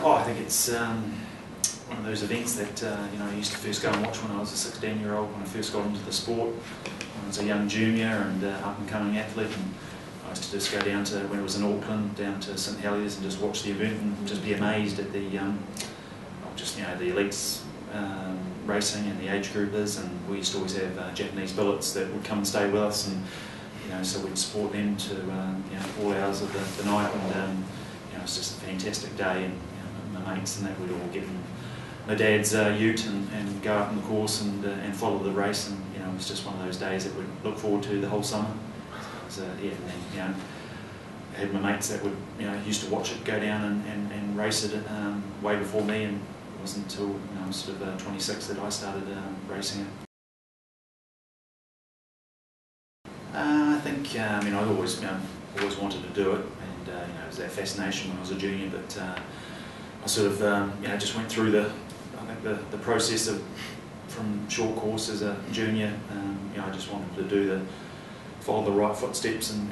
Oh, I think it's one of those events that I used to first go and watch when I was a 16-year-old, when I first got into the sport. When I was a young junior and up-and-coming athlete, and I used to just go down to, when it was in Auckland, down to St Heliers and just watch the event and just be amazed at the, the elites racing and the age groupers. And we used to always have Japanese billets that would come and stay with us, and so we'd support them to all hours of the night, and it was just a fantastic day. And my mates and that, we'd all get in my dad's ute and go up on the course and follow the race, and it was just one of those days that we'd look forward to the whole summer. So, and then I had my mates that would used to watch it go down and race it way before me, and it wasn't until I was sort of 26 that I started racing it. I think I always wanted to do it, and it was that fascination when I was a junior. But I sort of just went through the process of from short course as a junior. I just wanted to follow the right footsteps, and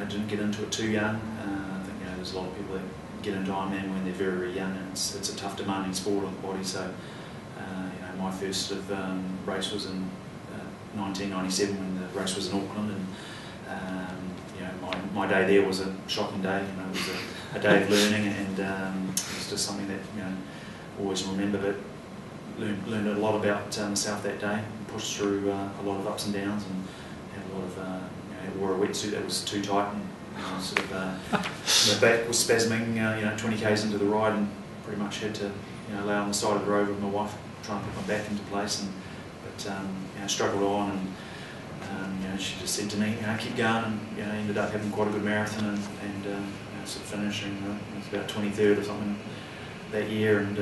didn't get into it too young. I think there's a lot of people that get into IronMan when they're very, very young, and it's a tough, demanding sport on the body. So my first sort of race was in 1997 when the race was in Auckland, and my day there was a shocking day. It was a day of learning, and it was just something that always remember. But learned a lot about myself that day. Pushed through a lot of ups and downs, and had a lot of wore a wetsuit that was too tight, and sort of my back was spasming. 20 k's into the ride, and pretty much had to lay on the side of the road with my wife, try and put my back into place. But struggled on, and she just said to me, keep going, and ended up having quite a good marathon, and sort of finishing. It was about 23rd or something that year, and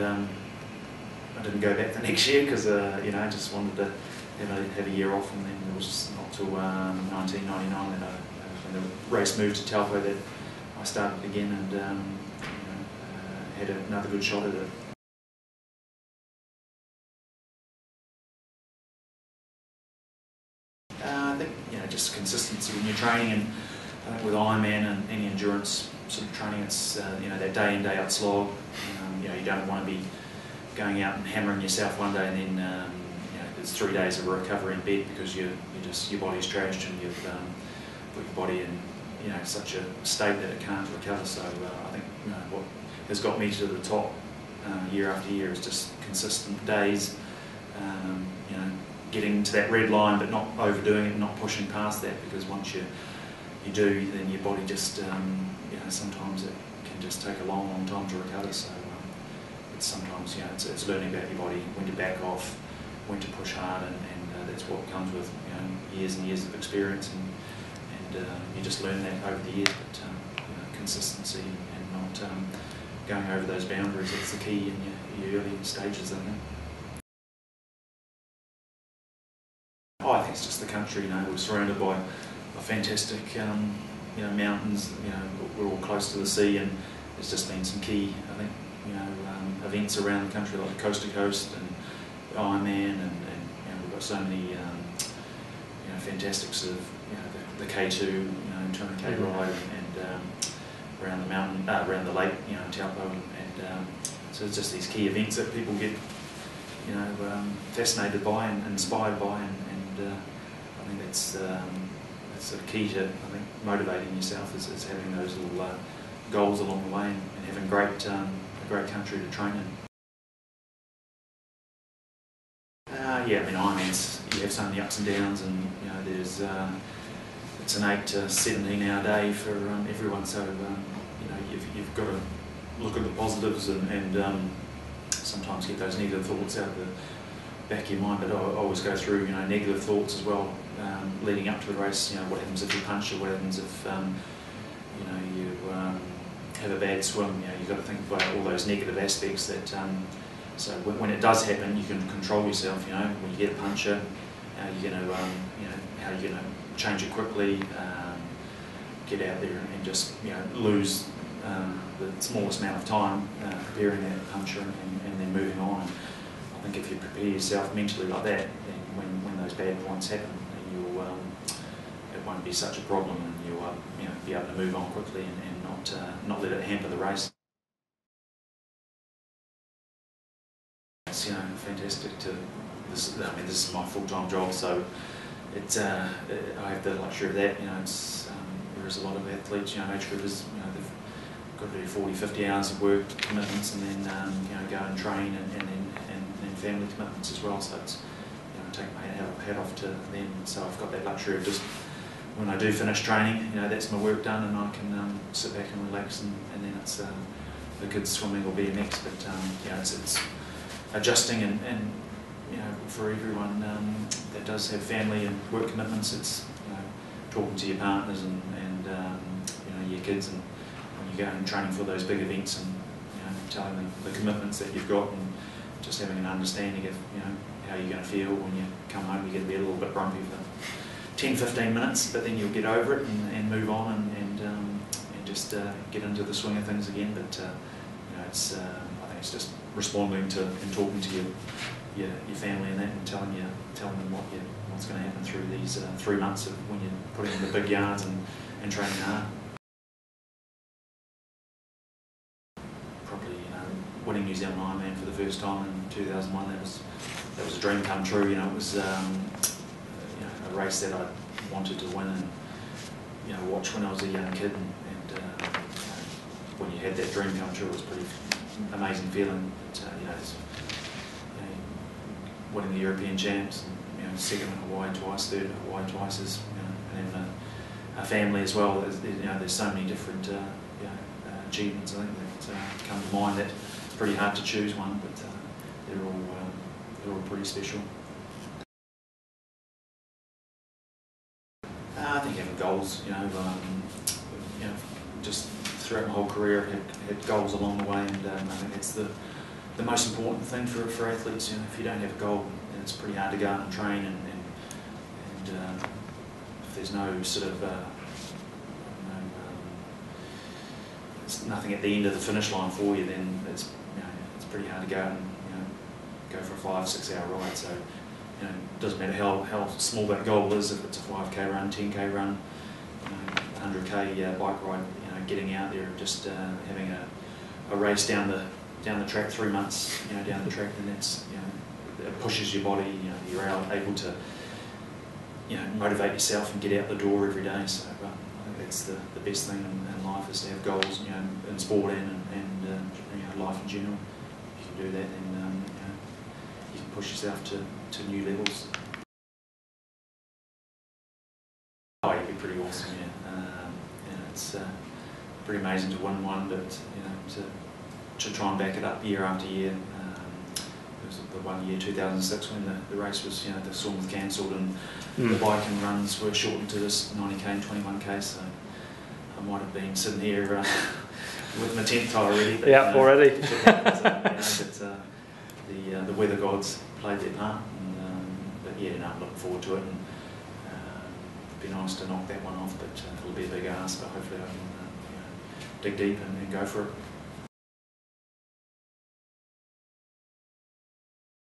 I didn't go back the next year because I just wanted to have a year off, and then it was not till 1999 that when the race moved to Taupo that I started again, and had another good shot at it. I think just consistency in your training, and I think with IronMan and any endurance sort of training, it's that day in, day out slog. You don't want to be going out and hammering yourself one day, and then there's 3 days of recovery in bed because your body's trashed, and you've put your body in such a state that it can't recover. So I think what has got me to the top year after year is just consistent days. Getting to that red line, but not overdoing it, not pushing past that, because once you do, then your body just sometimes it can just take a long, long time to recover. So it's sometimes it's learning about your body, when to back off, when to push hard, and that's what comes with years and years of experience, and you just learn that over the years. But consistency and not going over those boundaries, that's the key in your early stages, I think. I think it's just the country. We're surrounded by fantastic mountains. We're all close to the sea, and there's just been some key, I think, events around the country, like the Coast to Coast and IronMan, and we've got so many fantastic sort of the K2 200k ride, and around the mountain, around the lake, in Taupo, and so it's just these key events that people get fascinated by and inspired by, and I think that's the key to motivating yourself is having those little goals along the way, and having a great country to train in. IronMan's, you have so many ups and downs, and there's it's an 8 to 17 hour day for everyone. So you've got to look at the positives and sometimes get those negative thoughts out of the back of your mind. But I always go through negative thoughts as well leading up to the race. What happens if you punch, or what happens if you have a bad swim. You've got to think about all those negative aspects that. So when it does happen, you can control yourself. When you get a puncture, how you're going to change it quickly, get out there and just lose the smallest amount of time preparing that puncture and then moving on. And I think if you prepare yourself mentally like that, then when those bad points happen, then it won't be such a problem, and you'll be able to move on quickly and not let it hamper the race. it's fantastic to. This is my full-time job, so it's I have the luxury of that. It's whereas a lot of athletes, age groupers, they've got to do 40, 50 hours of work commitments, and then go and train, and then family commitments as well. So it's take my hat off to them. So I've got that luxury of just when I do finish training, that's my work done, and I can sit back and relax, and then it's the kids swimming or BMX. But it's adjusting, and for everyone that does have family and work commitments, it's talking to your partners and your kids, and when you go and training for those big events, and telling them the commitments that you've got, and just having an understanding of how you're going to feel when you come home. You're going to be a little bit grumpy for 10-15 minutes, but then you'll get over it and move on, and just get into the swing of things again. But it's I think it's just responding to and talking to your family and that, and telling them what's going to happen through these 3 months of when you're putting in the big yards and training hard. Probably winning New Zealand IronMan for the first time in 2001. That was a dream come true. It was a race that I wanted to win, and watch when I was a young kid, and when you had that dream come true, it was a pretty amazing feeling. But, winning the European champs, and second in Hawaii twice, third in Hawaii twice, and then a family as well. There's so many different achievements, I think, that come to mind. That it's pretty hard to choose one, but they're all pretty special. I think having goals, just throughout my whole career, had goals along the way, and I think that's the most important thing for athletes. If you don't have a goal, then it's pretty hard to go out and train, and if there's no sort of there's nothing at the end of the finish line for you, then it's pretty hard to go out and go for a 5-6 hour ride. So it doesn't matter how small that goal is, if it's a 5k run, 10k run, 100k bike ride. Getting out there and just having a race down the track, 3 months down the track, and that's it pushes your body. You're able to motivate yourself and get out the door every day. So I think that's the best thing in life, is to have goals. In sport and life in general. If you can do that, then you can push yourself to new levels. Oh, it'd be pretty awesome. It's pretty amazing to win one, but to try and back it up year after year. It was the one year, 2006, when the race was, the swim was cancelled, and the bike and runs were shortened to this 90k and 21k. So I might have been sitting here with my 10th tie already. But, already. But the weather gods played their part, but I'm looking forward to it. And it'd be nice to knock that one off, but it'll be a big ask. But hopefully I can dig deep and go for it.